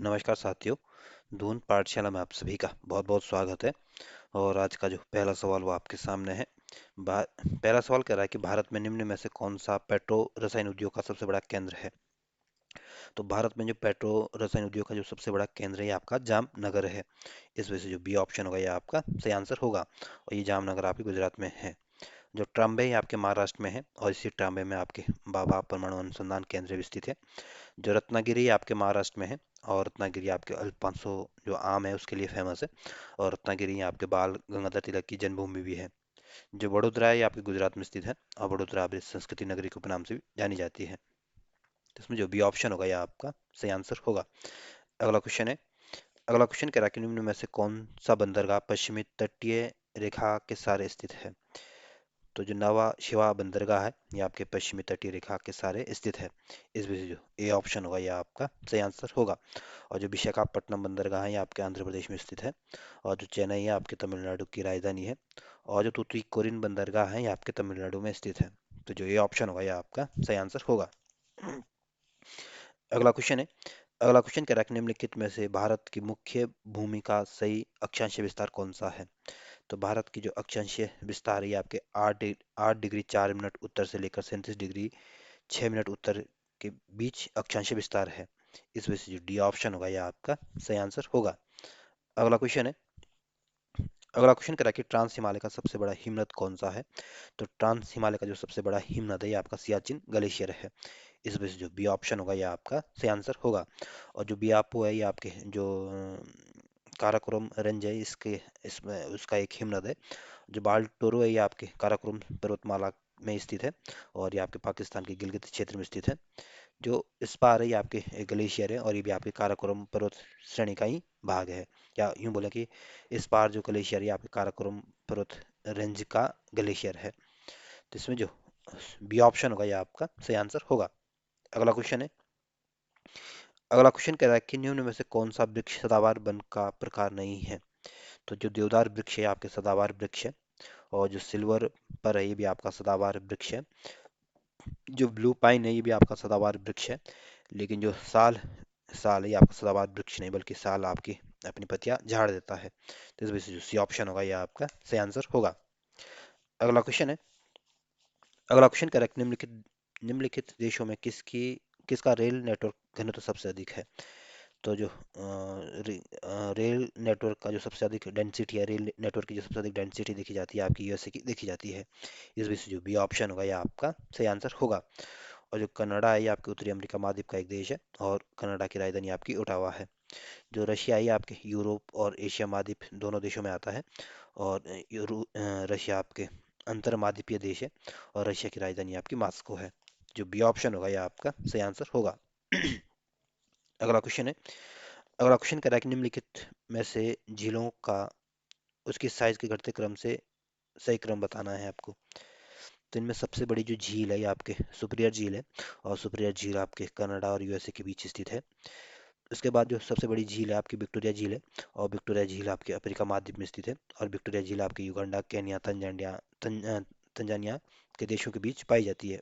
नमस्कार साथियों। दून पाठशाला में आप सभी का बहुत बहुत स्वागत है। और आज का जो पहला सवाल वो आपके सामने है। पहला सवाल कह रहा है कि भारत में निम्न में से कौन सा पेट्रो रसायन उद्योग का सबसे बड़ा केंद्र है। तो भारत में जो पेट्रो रसायन उद्योग का जो सबसे बड़ा केंद्र है ये आपका जामनगर है। इस वजह से जो बी ऑप्शन होगा ये आपका सही आंसर होगा, और ये जामनगर आपके गुजरात में है। जो ट्राम्बे ये आपके महाराष्ट्र में है, और इसी ट्राम्बे में आपके बाबा परमाणु अनुसंधान केंद्र भी स्थित है। जो रत्नागिरी आपके महाराष्ट्र में है, और रत्नागिरी आपके अल्फांसो जो आम है उसके लिए फेमस है। और रत्नागिरी आपके बाल गंगाधर तिलक की जन्मभूमि भी है। जो बड़ोदरा है ये आपके गुजरात में स्थित है, और बड़ोदरा अभी संस्कृति नगरी के उपनाम से भी जानी जाती है। तो इसमें जो बी ऑप्शन होगा यह आपका सही आंसर होगा। अगला क्वेश्चन है। अगला क्वेश्चन कह रहा है कि निम्न में से कौन सा बंदरगाह पश्चिमी तटीय रेखा के सहारे स्थित है। तो जो नवा शिवा बंदरगाह है ये आपके पश्चिमी तटीय रेखा के सहारे स्थित है। इस वजह से जो ए ऑप्शन होगा यह आपका सही आंसर होगा। और जो विशाखापट्टनम बंदरगाह है ये आपके आंध्र प्रदेश में स्थित है। और जो चेन्नई है आपके तमिलनाडु की राजधानी है। और जो तूतुकुड़िन बंदरगाह है ये आपके तमिलनाडु में स्थित है। तो जो ये ऑप्शन होगा ये आपका सही आंसर होगा। अगला क्वेश्चन है। अगला क्वेश्चन कह रहा है कि निम्नलिखित में से भारत की मुख्य भूमि का सही अक्षांशीय विस्तार कौन सा है। तो भारत की जो अक्षांशीय विस्तार है ये आपके 8 डिग्री 4 मिनट उत्तर से लेकर 37 डिग्री 6 मिनट उत्तर के बीच अक्षांशीय विस्तार है। इस वजह से जो डी ऑप्शन होगा यह आपका सही आंसर होगा। अगला क्वेश्चन है। अगला क्वेश्चन करा कि ट्रांस हिमालय का सबसे बड़ा हिमनद कौन सा है। तो ट्रांस हिमालय का जो सबसे बड़ा हिमनद है ये आपका सियाचिन ग्लेशियर है। इस वजह से जो बी ऑप्शन होगा ये आपका सही आंसर होगा। और जो बियापो है ये आपके जो काराकोरम रेंज है इसके इसमें उसका एक हिमनद है। जो बाल टोरो है ये आपके काराकोरम पर्वतमाला में स्थित है। और ये आपके पाकिस्तान के गिलगित क्षेत्र में स्थित है। जो स्पार है ये आपके ग्लेशियर है, और ये भी आपके काराकोरम पर्वत श्रेणी का ही भाग है। या यूं बोले कि स्पार जो ग्लेशियर है ये आपके काराकोरम पर्वत रेंज का ग्लेशियर है। तो इसमें जो बी ऑप्शन होगा ये आपका सही आंसर होगा। अगला क्वेश्चन है। अगला क्वेश्चन कह रहा है कि निम्न में से कौन सा वृक्ष सदाबहार वन का प्रकार नहीं है। तो जो देवदार वृक्ष है आपके सदाबहार वृक्ष है। और जो सिल्वर पर है ये भी आपका सदाबहार वृक्ष है। जो ब्लू पाइन है ये भी आपका सदाबहार वृक्ष है। लेकिन जो साल साल है ये आपका सदाबहार वृक्ष नहीं, बल्कि साल आपकी अपनी पत्तियां झाड़ देता है। तो इस वजह से जो सी ऑप्शन होगा ये आपका सही आंसर होगा। अगला क्वेश्चन है। अगला क्वेश्चन करेक्ट निम्नलिखित देशों में किसका रेल नेटवर्क घनत्व सबसे अधिक है। तो जो रेल नेटवर्क का जो सबसे अधिक डेंसिटी है, रेल नेटवर्क की जो सबसे अधिक डेंसिटी देखी जाती है आपकी यूएसए की देखी जाती है। इस वजह से जो बी ऑप्शन होगा ये आपका सही आंसर होगा। और जो कनाडा है ये आपके उत्तरी अमेरिका महाद्वीप का एक देश है, और कनाडा की राजधानी आपकी ओटावा है। जो रशिया है ये आपके यूरोप और एशिया महाद्वीप दोनों देशों में आता है। और रशिया आपके अंतर महाद्वीपीय देश है। और रशिया की राजधानी आपकी मॉस्को है। जो बी ऑप्शन होगा ये आपका सही आंसर होगा। अगला क्वेश्चन है। अगला क्वेश्चन कह रहा है कि निम्नलिखित में से झीलों का उसकी साइज के घटते क्रम से सही क्रम बताना है आपको। तो इनमें सबसे बड़ी जो झील है ये आपके सुपीरियर झील है। और सुपीरियर झील आपके कनाडा और यूएसए के बीच स्थित है। उसके बाद जो सबसे बड़ी झील है आपकी विक्टोरिया झील है। और विक्टोरिया झील आपके अफ्रीका महाद्वीप में स्थित है। और विक्टोरिया झील आपके युगांडा, केन्या, तंजानिया के देशों के बीच पाई जाती है।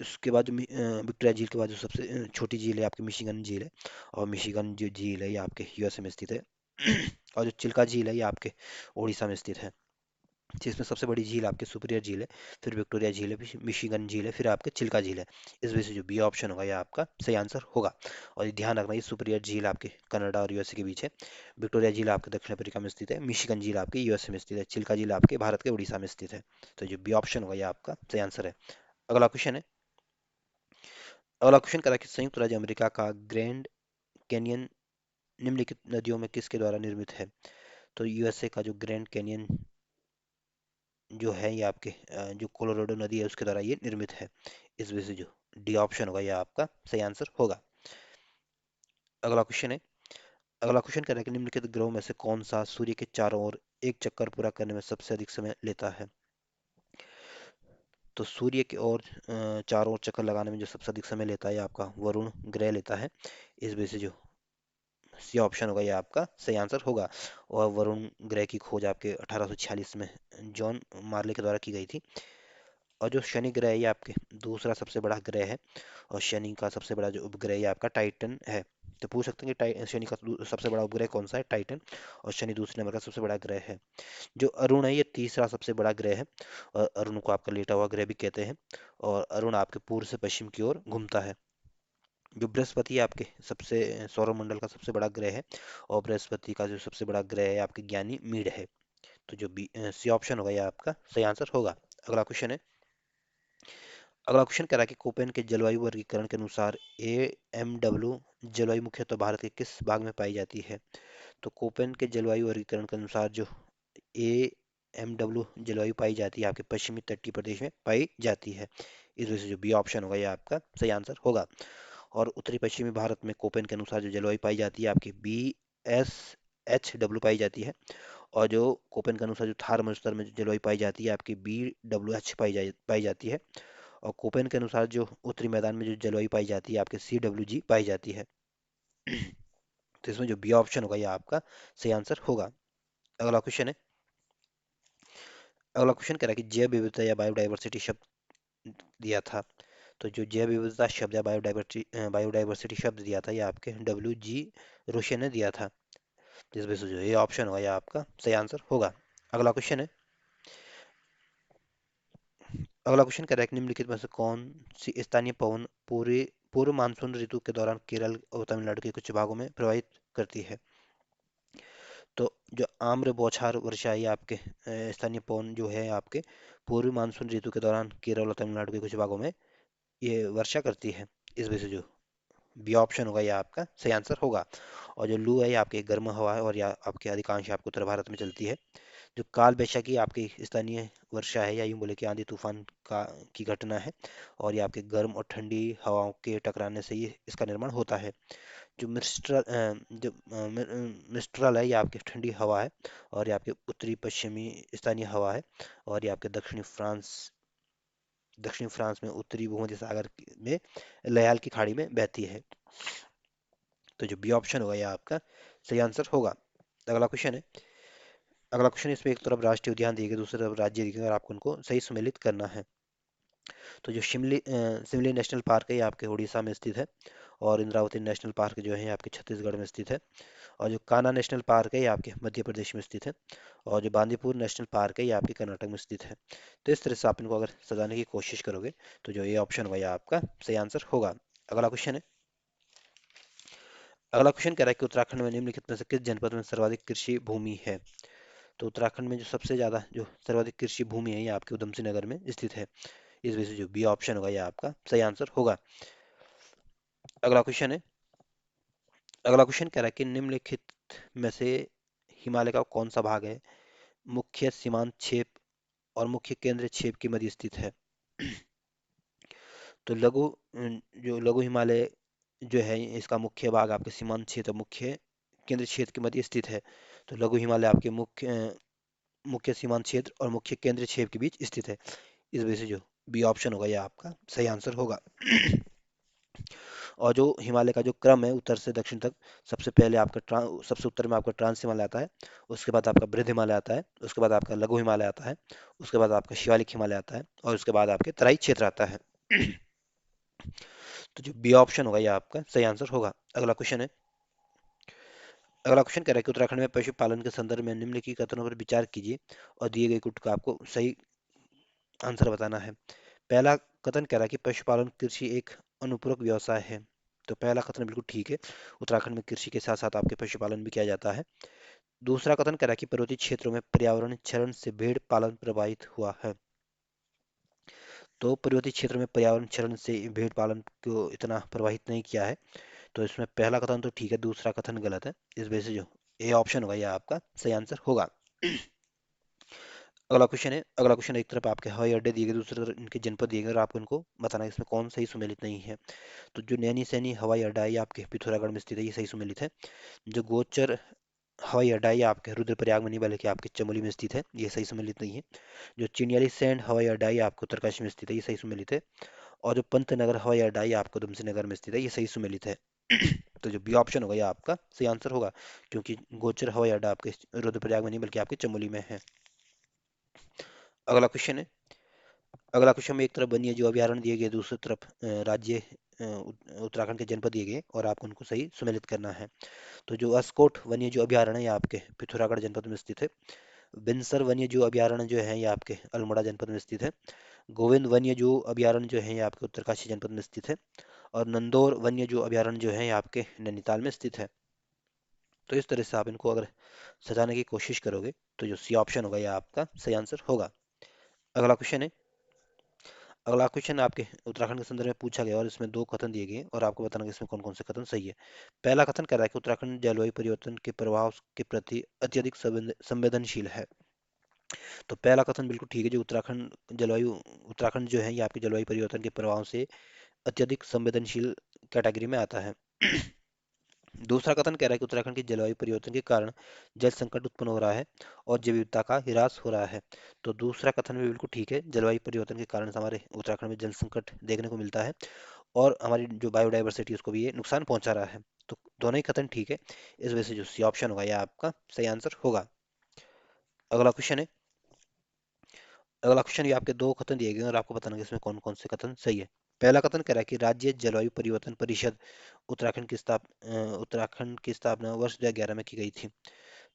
उसके बाद जो विक्टोरिया झील के बाद जो सबसे छोटी झील है आपकी मिशिगन झील है। और मिशिगन जो झील है ये आपके यूएसए में स्थित है। और जो चिल्का झील है ये आपके उड़ीसा में स्थित है। जिसमें सबसे बड़ी झील आपकी सुपीरियर झील है, फिर विक्टोरिया झील है, फिर मिशिगन झील है, फिर आपके चिल्का झील है। इस वजह से जो बी ऑप्शन होगा ये आपका सही आंसर होगा। और ये ध्यान रखना, ये सुपीरियर झील आपके कनाडा और यूएसए के बीच है। विक्टोरिया झील आपके दक्षिण अफ्रीका में स्थित है। मिशिगन झील आपके यूएसए में स्थित है। चिल्का झील आपके भारत के उड़ीसा में स्थित है। तो जो बी ऑप्शन होगा ये आपका सही आंसर है। अगला क्वेश्चन है। अगला क्वेश्चन करा कि संयुक्त राज्य अमेरिका का ग्रैंड कैनियन निम्नलिखित नदियों में किसके द्वारा निर्मित है। तो यूएसए का जो ग्रैंड कैनियन जो है ये आपके जो कोलोराडो नदी है उसके द्वारा ये निर्मित है। इस वजह से जो डी ऑप्शन होगा ये आपका सही आंसर होगा। अगला क्वेश्चन है। अगला क्वेश्चन कह रहा है कि निम्नलिखित ग्रहों में से कौन सा सूर्य के चारों ओर एक चक्कर पूरा करने में सबसे अधिक समय लेता है। तो सूर्य के ओर चारों ओर चक्कर लगाने में जो सबसे अधिक समय लेता है ये आपका वरुण ग्रह लेता है। इस वजह से जो सी ऑप्शन होगा ये आपका सही आंसर होगा। और वरुण ग्रह की खोज आपके 1846 में जॉन मार्ले के द्वारा की गई थी। और जो शनि ग्रह है ये आपके दूसरा सबसे बड़ा ग्रह है, और शनि का सबसे बड़ा जो उपग्रह ये आपका टाइटन है। तो पूछ सकते हैं कि शनि का सबसे बड़ा उपग्रह कौन सा है, टाइटन। और शनि दूसरे नंबर का सबसे बड़ा ग्रह है। जो अरुण है ये तीसरा सबसे बड़ा ग्रह है, और अरुण को आपका लेटा हुआ ग्रह भी कहते हैं। और अरुण आपके पूर्व से पश्चिम की ओर घूमता है। जो बृहस्पति है आपके सबसे सौरमंडल का सबसे बड़ा ग्रह है, और बृहस्पति का जो सबसे बड़ा ग्रह है आपके ज्ञानी मीड है। तो जो बी सी ऑप्शन होगा ये आपका सही आंसर होगा। अगला क्वेश्चन है। अगला क्वेश्चन कह रहा है कि कोपेन के जलवायु वर्गीकरण के अनुसार AMW जलवायु मुख्यतः भारत के किस भाग में पाई जाती है। तो कोपेन के जलवायु वर्गीकरण के अनुसार जो AMW जलवायु पाई जाती है आपके पश्चिमी तटीय प्रदेश में पाई जाती है। इस वजह से जो बी ऑप्शन होगा ये आपका सही आंसर होगा। और उत्तरी पश्चिमी भारत में कोपेन के अनुसार जो जलवायु पाई जाती है आपकी BSHW पाई जाती है। और जो कोपेन के अनुसार जो थार मरुस्थल में जो जलवायु पाई जाती है आपकी BWH पाई जाती है। और कोपेन के अनुसार जो उत्तरी मैदान में जो जलवायु पाई जाती है आपके CWG पाई जाती है। तो इसमें जो बी ऑप्शन होगा ये आपका सही आंसर होगा। अगला क्वेश्चन है। अगला क्वेश्चन कह रहा है कि जैव विविधता या बायोडाइवर्सिटी शब्द दिया था। तो जो जैव विविधता शब्द या बायोडाइवर्सिटी शब्द दिया था ये आपके WG रोशन ने दिया था। तो इस वजह से जो ये ऑप्शन होगा ये आपका सही आंसर होगा। अगला क्वेश्चन है। अगला क्वेश्चन कह रहा है कि निम्नलिखित में से कौन सी स्थानीय पवन पूरे पूर्व मानसून ऋतु के दौरान केरल और तमिलनाडु के कुछ भागों में प्रभावित करती है। तो जो आम्र बौछार वर्षा है ये आपके स्थानीय पवन जो है आपके पूर्वी मानसून ऋतु के दौरान केरल और तमिलनाडु के कुछ भागों में ये वर्षा करती है। इस वजह से जो बी ऑप्शन होगा ये आपका सही आंसर होगा। और जो लू है ये आपकी गर्म हवा है, और यह आपके अधिकांश आपको उत्तर भारत में चलती है। जो काल वैशाखी आपकी स्थानीय वर्षा है, या यूं बोले कि आंधी तूफान का की घटना है। और ये आपके गर्म और ठंडी हवाओं के टकराने से ये इसका निर्माण होता है। जो मिस्ट्रल है ये आपकी ठंडी हवा है। और ये आपके उत्तरी पश्चिमी स्थानीय हवा है। और ये आपके दक्षिणी फ्रांस में उत्तरी भूमध्य सागर में लयाल की खाड़ी में बहती है। तो जो बी ऑप्शन होगा ये आपका सही आंसर होगा। अगला क्वेश्चन है। अगला क्वेश्चन इसमें एक तरफ राष्ट्रीय उद्यान दिए गए, दूसरी तरफ राज्य दिए गए, और आपको उनको सही सम्मिलित करना है। तो जो शिमली नेशनल पार्क है ये आपके उड़ीसा में स्थित है। और इंद्रावती नेशनल पार्क जो है ये आपके छत्तीसगढ़ में स्थित है। और जो कान्हा नेशनल पार्क है ये आपके मध्य प्रदेश में स्थित है। और जो बांदीपुर नेशनल पार्क है ये आपके कर्नाटक में स्थित है। तो इस तरह से आप इनको अगर सजाने की कोशिश करोगे तो जो ये ऑप्शन होगा ये आपका सही आंसर होगा। अगला क्वेश्चन है। अगला क्वेश्चन कह रहा है कि उत्तराखंड में निम्नलिखित में से किस जनपद में सर्वाधिक कृषि भूमि है। तो उत्तराखंड में जो सबसे ज्यादा जो सर्वाधिक कृषि भूमि है ये आपके उधम सिंह नगर में स्थित है। इस वजह से जो बी ऑप्शन होगा ये आपका सही आंसर होगा। अगला क्वेश्चन है। अगला क्वेश्चन कह रहा है कि निम्नलिखित में से हिमालय का कौन सा भाग है मुख्य सीमांत क्षेप और मुख्य केंद्र क्षेप के मध्य स्थित है। तो जो लघु हिमालय जो है इसका मुख्य भाग आपके सीमांत क्षेत्र मुख्य केंद्र क्षेत्र के मध्य स्थित है। तो लघु हिमालय आपके मुख्य सीमांत क्षेत्र और मुख्य केंद्र क्षेत्र के बीच स्थित है। इस वजह से जो बी ऑप्शन होगा यह आपका सही आंसर होगा। और जो हिमालय का जो क्रम है उत्तर से दक्षिण तक, सबसे पहले आपका सबसे उत्तर में आपका ट्रांस हिमालय आता है। उसके बाद आपका बृहद हिमालय आता है। उसके बाद आपका लघु हिमालय आता है। उसके बाद आपका शिवालिक हिमालय आता है। और उसके बाद आपके तराई क्षेत्र आता है। तो जो बी ऑप्शन होगा यह आपका सही आंसर होगा। अगला क्वेश्चन है। अगला क्वेश्चन कह रहा है कि उत्तराखंड में पशुपालन के संदर्भ में निम्न की कथनों पर विचार कीजिए और दिए गए कुट का आपको सही आंसर बताना है। पहला कथन कह रहा है कि पशुपालन कृषि एक अनुपूरक व्यवसाय है। तो पहला कथन बिल्कुल ठीक है। उत्तराखंड में कृषि के साथ साथ आपके पशुपालन भी किया जाता है। दूसरा कथन कह रहा है कि पर्वतीय क्षेत्रों में पर्यावरण क्षरण से भेड़ पालन प्रभावित हुआ है। तो पर्वतीय क्षेत्र में पर्यावरण क्षरण से भेड़ पालन को इतना प्रभावित नहीं किया है। तो इसमें पहला कथन तो ठीक है, दूसरा कथन गलत है। इस वजह से जो ए ऑप्शन होगा यह आपका सही आंसर होगा। अगला क्वेश्चन है। अगला क्वेश्चन एक तरफ आपके हवाई अड्डे दिए गए, दूसरी तरफ इनके जनपद दिए गए, और आपको इनको बताना है इसमें कौन सही सुमेलित नहीं है। तो जो नैनी सैनी हवाई अड्डा है ये आपके पिथौरागढ़ में स्थित है, ये सही सुमेलित है। जो गोचर हवाई अड्डा है ये आपके रुद्रप्रयाग में नहीं बल्कि आपके चमोली में स्थित है, ये सही सुमेलित नहीं है। जो चिन्याली सैंड हवाई अड्डा है ये आपको उत्तरकाशी में स्थित है, ये सही सुमेलित है। और जो पंतनगर हवाई अड्डा है ये आपको उधमसिंह नगर में स्थित है, ये सही सुमेलित है। तो जो बी ऑप्शन होगा ये आपका सही आंसर होगा, क्योंकि गोचर हवाई अड्डा आपके रुद्रप्रयाग में नहीं बल्कि आपके चमोली में है। अगला क्वेश्चन है। अगला क्वेश्चन में एक तरफ वन्य जीव अभयारण्य दिए गए, दूसरी तरफ राज्य उत्तराखंड के जनपद दिए गए और आपको उनको सही सुमेलित करना है। तो जो अस्कोट वन्य जीव अभयारण्य है ये आपके पिथौरागढ़ जनपद में स्थित है। बिनसर वन्य जीव अभयारण्य जो है ये आपके अल्मोड़ा जनपद में स्थित है। गोविंद वन्य जीव अभयारण्य जो है ये आपके उत्तरकाशी जनपद में स्थित है। और नंदौर वन्य जीव अभयारण्य जो है ये आपके नैनीताल में स्थित है। तो इस तरह से आप इनको अगर सजाने की कोशिश करोगे तो जो सी ऑप्शन होगा ये आपका सही आंसर होगा। अगला क्वेश्चन है। अगला क्वेश्चन आपके उत्तराखंड के संदर्भ में पूछा गया और इसमें दो कथन दिए गए और आपको बताना कि इसमें कौन कौन से कथन सही है। पहला कथन कह रहा है कि उत्तराखंड जलवायु परिवर्तन के प्रभाव के प्रति अत्यधिक संवेदनशील है। तो पहला कथन बिल्कुल ठीक है, जो उत्तराखंड जो है ये आपके जलवायु परिवर्तन के प्रभाव से अत्यधिक संवेदनशील कैटेगरी में आता है। दूसरा कथन कह रहा है कि उत्तराखंड के जलवायु परिवर्तन के कारण जल संकट उत्पन्न हो रहा है और जैव विविधता का ह्रास हो रहा है। तो दूसरा कथन भी बिल्कुल ठीक है, जलवायु परिवर्तन के कारण हमारे उत्तराखंड में जल संकट देखने को मिलता है और हमारी जो बायोडाइवर्सिटी उसको भी ये नुकसान पहुंचा रहा है। तो दोनों ही कथन ठीक है, इस वजह से जो सी ऑप्शन होगा यह आपका सही आंसर होगा। अगला क्वेश्चन है। अगला क्वेश्चन, ये आपके दो कथन दिए गए हैं और आपको बताना है कि इसमें कौन कौन से कथन सही है। पहला कथन कह रहा है कि राज्य जलवायु परिवर्तन परिषद उत्तराखंड की स्थापना वर्ष 2011 में की गई थी।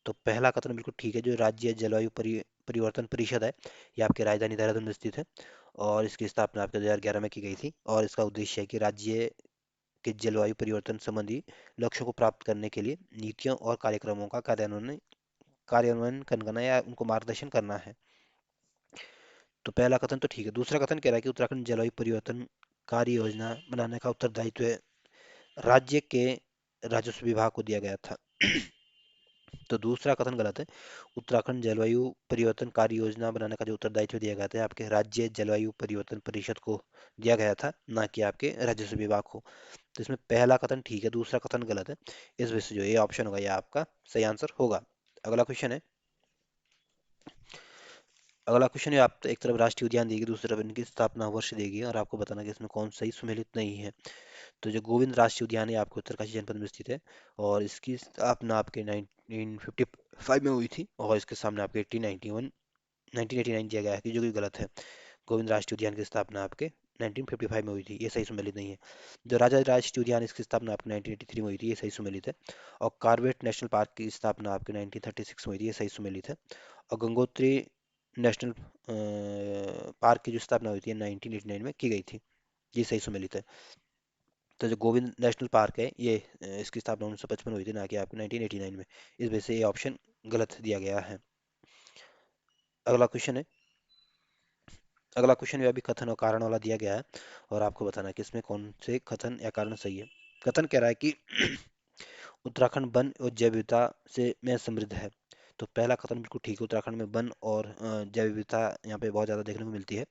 तो पहला कथन बिल्कुल ठीक है, जो राज्य परिवर्तन परिषद है ये आपके राजधानी देहरादून में स्थित है और इसकी स्थापना आपके 2011 में की गई थी और इसका उद्देश्य है कि राज्य के जलवायु परिवर्तन संबंधी लक्ष्यों को प्राप्त करने के लिए नीतियों और कार्यक्रमों का कार्यान्वयन करना या उनको मार्गदर्शन करना है। तो पहला कथन तो ठीक है। दूसरा कथन कह रहा है कि उत्तराखंड जलवायु परिवर्तन कार्य योजना बनाने का उत्तरदायित्व राज्य के राजस्व विभाग को दिया गया था। तो दूसरा कथन गलत है। उत्तराखंड जलवायु परिवर्तन कार्य योजना बनाने का जो उत्तरदायित्व दिया गया था आपके राज्य जलवायु परिवर्तन परिषद को दिया गया था, ना कि आपके राजस्व विभाग को। तो इसमें पहला कथन ठीक है, दूसरा कथन गलत है। इस वजह से जो ये ऑप्शन होगा ये आपका सही आंसर होगा। अगला क्वेश्चन है। अगला क्वेश्चन है, आप एक तरफ राष्ट्रीय उद्यान देगी, दूसरी तरफ इनकी स्थापना वर्ष देगी और आपको बताना कि इसमें कौन सही सुमेलित नहीं है। तो जो गोविंद राष्ट्रीय उद्यान है आपके उत्तरकाशी जनपद में स्थित है और इसकी स्थापना आपके 1955 में हुई थी और इसके सामने आपके 1989 दिया गया है कि जो कि गलत है। गोविंद राष्ट्रीय उद्यान की स्थापना आपके 1955 में हुई थी, ये सही सुमेलित नहीं है। जो राजा राष्ट्रीय उद्यान इसकी स्थापना आपके 1983 में हुई थी, ये सही सुमेलित है। और कार्बेट नेशनल पार्क की स्थापना आपके 1936 में हुई थी, ये सही सुमेलित है। और गंगोत्री नेशनल पार्क की जो स्थापना हुई थी 1989 में की गई थी, ये सही सुमेलित है। तो जो गोविंद नेशनल पार्क है ये इसकी स्थापना 1955 में हुई थी, ना कि आपके 1989 में। इस वजह से ये ऑप्शन गलत दिया गया है। अगला क्वेश्चन है। अगला क्वेश्चन भी अभी कथन और कारण वाला दिया गया है और आपको बताना है कि इसमें कौन से कथन या कारण सही है। कथन कह रहा है कि उत्तराखंड वन और जैव विविधता से में समृद्ध है। तो पहला कथन बिल्कुल ठीक है, उत्तराखंड में वन और जैव विविधता यहाँ पे बहुत ज़्यादा देखने को मिलती है।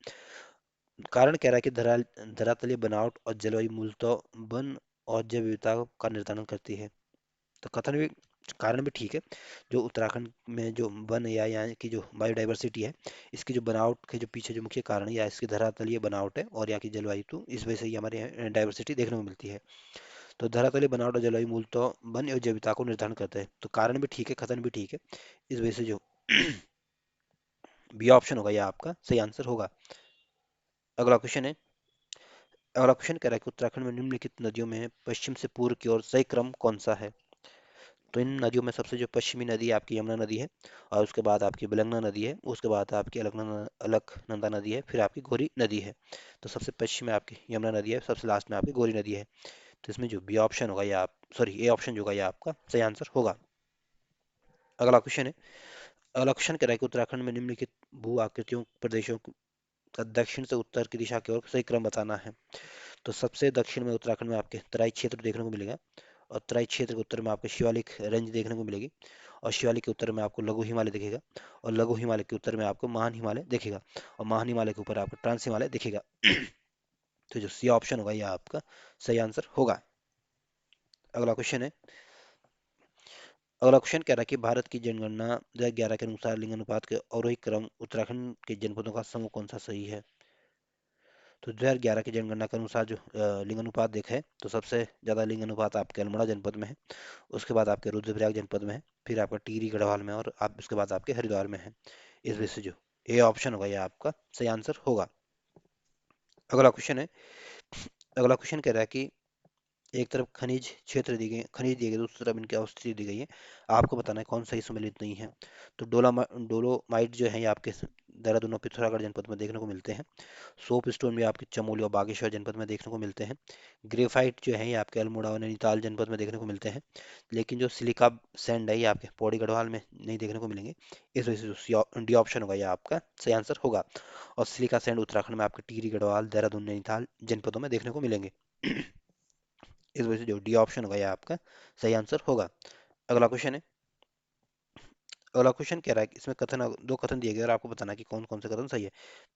कारण कह रहा है कि धरातलीय बनावट और जलवायु मूलतः वन और जैव विविधता का निर्धारण करती है। तो कथन भी कारण भी ठीक है। जो उत्तराखंड में जो वन या यहाँ की जो बायोडाइवर्सिटी है, इसकी जो बनावट के जो पीछे जो मुख्य कारण है या इसकी धरातलीय बनावट है और यहाँ की जलवायु, तो इस वजह से ही हमारे यहाँ डाइवर्सिटी देखने को मिलती है। तो धरातलीय बनावट और जलवायु मूलतः वन और जैविकता को निर्धारण करते हैं। तो कारण भी ठीक है, कथन भी ठीक है। इस वजह से जो बी ऑप्शन होगा यह आपका सही आंसर होगा। अगला क्वेश्चन है। अगला क्वेश्चन कह रहा है कि उत्तराखंड में निम्नलिखित नदियों में पश्चिम से पूर्व की ओर सही क्रम कौन सा है। तो इन नदियों में सबसे जो पश्चिमी नदी आपकी यमुना नदी है और उसके बाद आपकी बेलंगना नदी है, उसके बाद आपकी अलकनंदा नदी है, फिर आपकी गौरी नदी है। तो सबसे पश्चिम में आपकी यमुना नदी है, सबसे लास्ट में आपकी गौरी नदी है। तो इसमें जो बी ऑप्शन होगा या आप सॉरी ए ऑप्शन जो होगा या आपका सही आंसर होगा। अगला क्वेश्चन है। अगला क्वेश्चन कह रहा है कि उत्तराखंड में निम्नलिखित भू आकृतियों प्रदेशों का दक्षिण से उत्तर की दिशा की ओर सही क्रम बताना है। तो सबसे दक्षिण में उत्तराखंड में आपके तराई क्षेत्र देखने को मिलेगा और तराई क्षेत्र के उत्तर में आपको शिवालिक रेंज देखने को मिलेगी और शिवालिक के उत्तर में आपको लघु हिमालय दिखेगा और लघु हिमालय के उत्तर में आपको महान हिमालय दिखेगा और महान हिमालय के ऊपर आपको ट्रांस हिमालय दिखेगा। तो जो सी ऑप्शन होगा यह आपका सही आंसर होगा। अगला क्वेश्चन है। अगला क्वेश्चन कह रहा है कि भारत की जनगणना 2011 के अनुसार लिंग अनुपात के अवरोही क्रम उत्तराखंड के जनपदों का समूह कौन सा सही है। तो 2011 की जनगणना के अनुसार जो लिंग अनुपात देखा है, तो सबसे ज़्यादा लिंग अनुपात आपके अल्मोड़ा जनपद में है, उसके बाद आपके रुद्रप्रयाग जनपद में है, फिर आपका टिहरी गढ़वाल में और आप उसके बाद आपके हरिद्वार में है। इस वजह से जो ए ऑप्शन होगा ये आपका सही आंसर होगा। अगला क्वेश्चन है, अगला क्वेश्चन कह रहा है कि एक तरफ खनिज दिए गए, दूसरी तरफ इनकी अवस्थिति दी गई है, आपको बताना है कौन सा ही सम्मिलित नहीं है। तो डोलोमाइट जो है ये आपके देहरादून और पिथौरागढ़ जनपद में देखने को मिलते हैं। सोप स्टोन भी आपके चमोली और बागेश्वर जनपद में देखने को मिलते हैं। ग्रेफाइट जो है ये आपके अल्मोड़ा और नैनीताल जनपद में देखने को मिलते हैं। लेकिन जो सिलिका सैंड है ये आपके पौड़ी गढ़वाल में नहीं देखने को मिलेंगे। इस वजह से जो डी ऑप्शन होगा ये आपका सही आंसर होगा। और सिलिका सैंड उत्तराखंड में आपके टिहरी गढ़वाल देहरादून नैनीताल जनपदों में देखने को मिलेंगे। इस वजह से जो डी ऑप्शन होगा ये आपका सही आंसर होगा। अगला क्वेश्चन है, अगला क्वेश्चन कह रहा है कि इसमें दो कथन दिए गए और आपको बताना है कि कौन कौन से कथन सही है।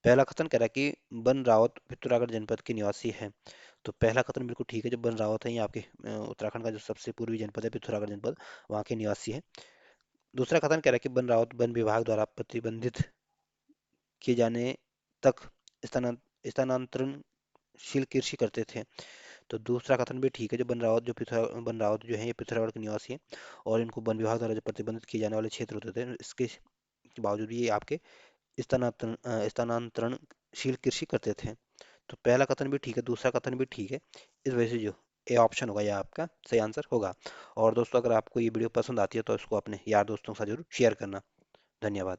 पहला कथन कह रहा है कि बन रावत पिथौरागढ़ जनपद के निवासी है। तो पहला कथन बिल्कुल ठीक है, जो बन रावत है ये आपके उत्तराखंड का जो सबसे पूर्वी जनपद है पिथौरागढ़ जनपद, वहाँ के निवासी है। दूसरा कथन कह रहा है कि बन रावत वन विभाग द्वारा प्रतिबंधित किए जाने तक स्थानांतरणशील कृषि करते थे। तो दूसरा कथन भी ठीक है, जो बन रावत जो है ये पिथौरागढ़ के निवासी है और इनको वन विभाग द्वारा जो प्रतिबंधित किए जाने वाले क्षेत्र होते थे इसके बावजूद भी ये आपके स्थानांतरणशील कृषि करते थे। तो पहला कथन भी ठीक है, दूसरा कथन भी ठीक है। इस वजह से जो ए ऑप्शन होगा यह आपका सही आंसर होगा। और दोस्तों, अगर आपको ये वीडियो पसंद आती है तो इसको अपने यार दोस्तों के साथ जरूर शेयर करना। धन्यवाद।